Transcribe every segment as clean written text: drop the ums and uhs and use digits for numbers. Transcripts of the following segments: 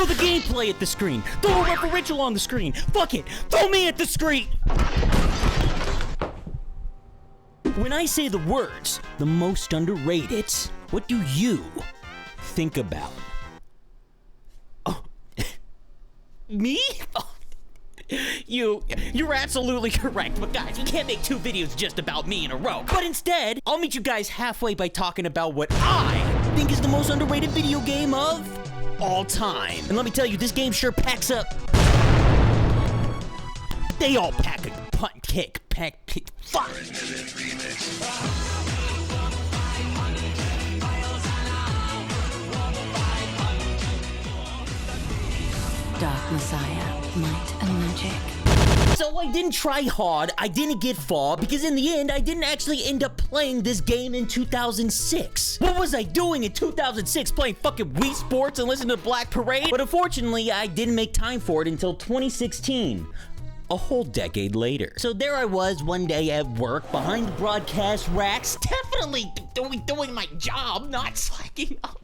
the gameplay at the screen. Throw a referential on the screen. Fuck it. Throw me at the screen. When I say the words, the most underrated, what do you think about? Oh, me? Oh, you're absolutely correct, but guys, we can't make 2 videos just about me in a row. But instead, I'll meet you guys halfway by talking about what I think is the most underrated video game of all time. And let me tell you, this game sure packs up. They all pack a punt kick, fuck. Dark Messiah, might and magic. So I didn't try hard, I didn't get far, because in the end, I didn't actually end up playing this game in 2006. What was I doing in 2006? Playing fucking Wii Sports and listening to Black Parade? But unfortunately, I didn't make time for it until 2016. A whole decade later. So there I was one day at work behind the broadcast racks, definitely doing my job, not slacking off.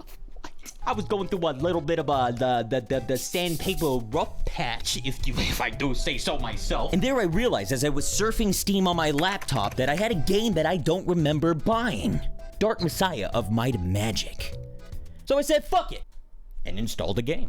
I was going through a little bit of the sandpaper rough patch, if I do say so myself. And there I realized as I was surfing Steam on my laptop that I had a game that I don't remember buying. Dark Messiah of Might and Magic. So I said, fuck it, and installed the game.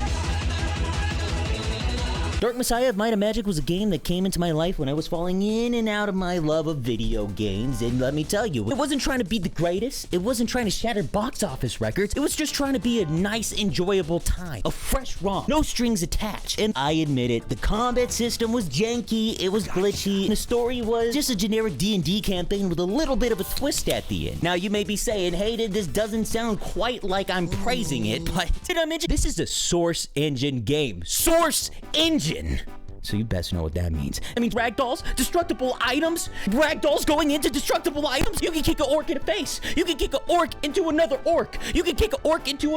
Dark Messiah of Might and Magic was a game that came into my life when I was falling in and out of my love of video games, and let me tell you, it wasn't trying to be the greatest, it wasn't trying to shatter box office records, it was just trying to be a nice, enjoyable time. A fresh ROM, no strings attached. And I admit it, the combat system was janky, it was glitchy, and the story was just a generic D&D campaign with a little bit of a twist at the end. Now you may be saying, Haydn, this doesn't sound quite like I'm praising it, but did I mention this is a Source Engine game? Source Engine! So you best know what that means. That means ragdolls, destructible items, ragdolls going into destructible items. You can kick an orc in the face. You can kick an orc into another orc. You can kick an orc into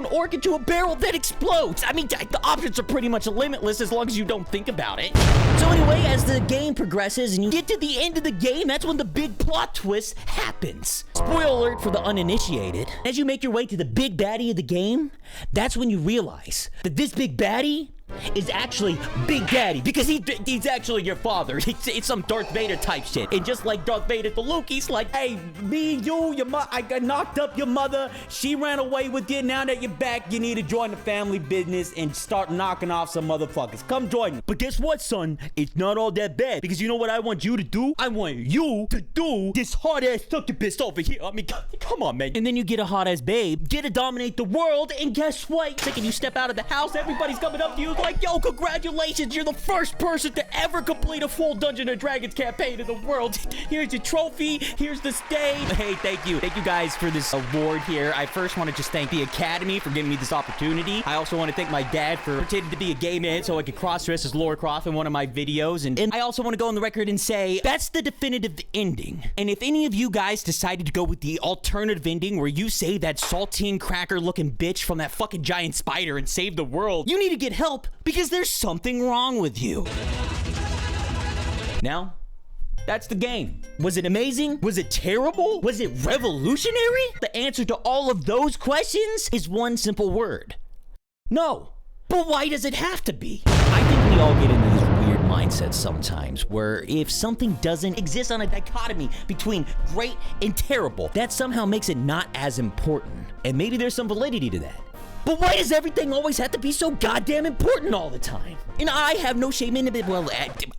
a barrel that explodes. I mean, the options are pretty much limitless as long as you don't think about it. So anyway, as the game progresses and you get to the end of the game, that's when the big plot twist happens. Spoiler alert for the uninitiated. As you make your way to the big baddie of the game, that's when you realize that this big baddie is actually Big Daddy, because he's actually your father. It's some Darth Vader type shit. And just like Darth Vader to Luke, he's like, hey, me, you, your mother, I got knocked up your mother. She ran away with you. Now that you're back, you need to join the family business and start knocking off some motherfuckers. Come join me. But guess what, son? It's not all that bad, because you know what I want you to do? I want you to do this hard-ass succubus over here. I mean, come on, man. And then you get a hot-ass babe, get to dominate the world, and guess what? The second you step out of the house, everybody's coming up to you like, yo, congratulations, you're the first person to ever complete a full Dungeons & Dragons campaign in the world. Here's your trophy, here's the stage. Hey, thank you guys for this award here. I first want to just thank the Academy for giving me this opportunity. I also want to thank my dad for pretending to be a gay man so I could cross-dress as Laura Croft in one of my videos. And I also want to go on the record and say, that's the definitive ending. And if any of you guys decided to go with the alternative ending where you save that saltine cracker looking bitch from that fucking giant spider and save the world, you need to get help, because there's something wrong with you. Now, that's the game. Was it amazing? Was it terrible? Was it revolutionary? The answer to all of those questions is one simple word. No. But why does it have to be? I think we all get into these weird mindsets sometimes, where if something doesn't exist on a dichotomy between great and terrible, that somehow makes it not as important. And maybe there's some validity to that. But why does everything always have to be so goddamn important all the time? And I have no shame in it. Well,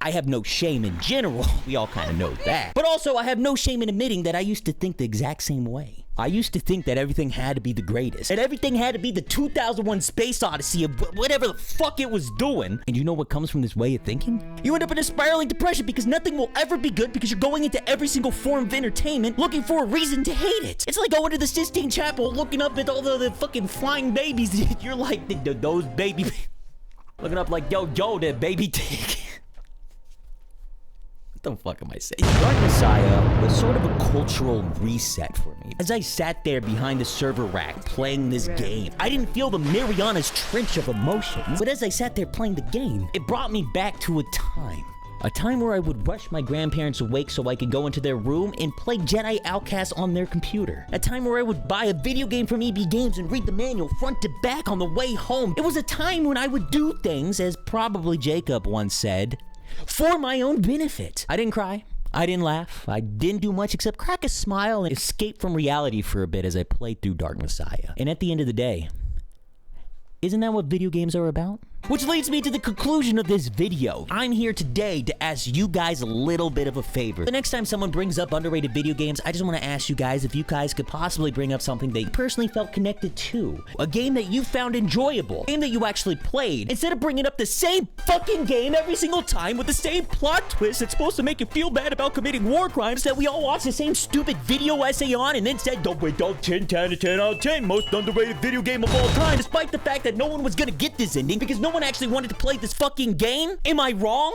I have no shame in general. We all kind of know that. But also, I have no shame in admitting that I used to think the exact same way. I used to think that everything had to be the greatest. That everything had to be the 2001 Space Odyssey of whatever the fuck it was doing. And you know what comes from this way of thinking? You end up in a spiraling depression because nothing will ever be good because you're going into every single form of entertainment looking for a reason to hate it. It's like going to the Sistine Chapel looking up at all the fucking flying babies. You're like, those baby... looking up like, yo, that baby dick. What the fuck am I saying? Dark Messiah was sort of a cultural reset for me. As I sat there behind the server rack playing this game, I didn't feel the Mariana's Trench of emotions. But as I sat there playing the game, it brought me back to a time A time where I would rush my grandparents awake so I could go into their room and play Jedi Outcast on their computer. A time where I would buy a video game from EB Games and read the manual front to back on the way home. It was a time when I would do things, as probably Jacob once said, for my own benefit. I didn't cry. I didn't laugh. I didn't do much except crack a smile and escape from reality for a bit as I played through Dark Messiah. And at the end of the day, isn't that what video games are about? Which leads me to the conclusion of this video. I'm here today to ask you guys a little bit of a favor. The next time someone brings up underrated video games, I just want to ask you guys if you guys could possibly bring up something that you personally felt connected to. A game that you found enjoyable. A game that you actually played. Instead of bringing up the same fucking game every single time with the same plot twist that's supposed to make you feel bad about committing war crimes that we all watch the same stupid video essay on and then said, don't wait, 10 out of 10, most underrated video game of all time, despite the fact that no one was gonna get this ending because no one actually wanted to play this fucking game? Am I wrong?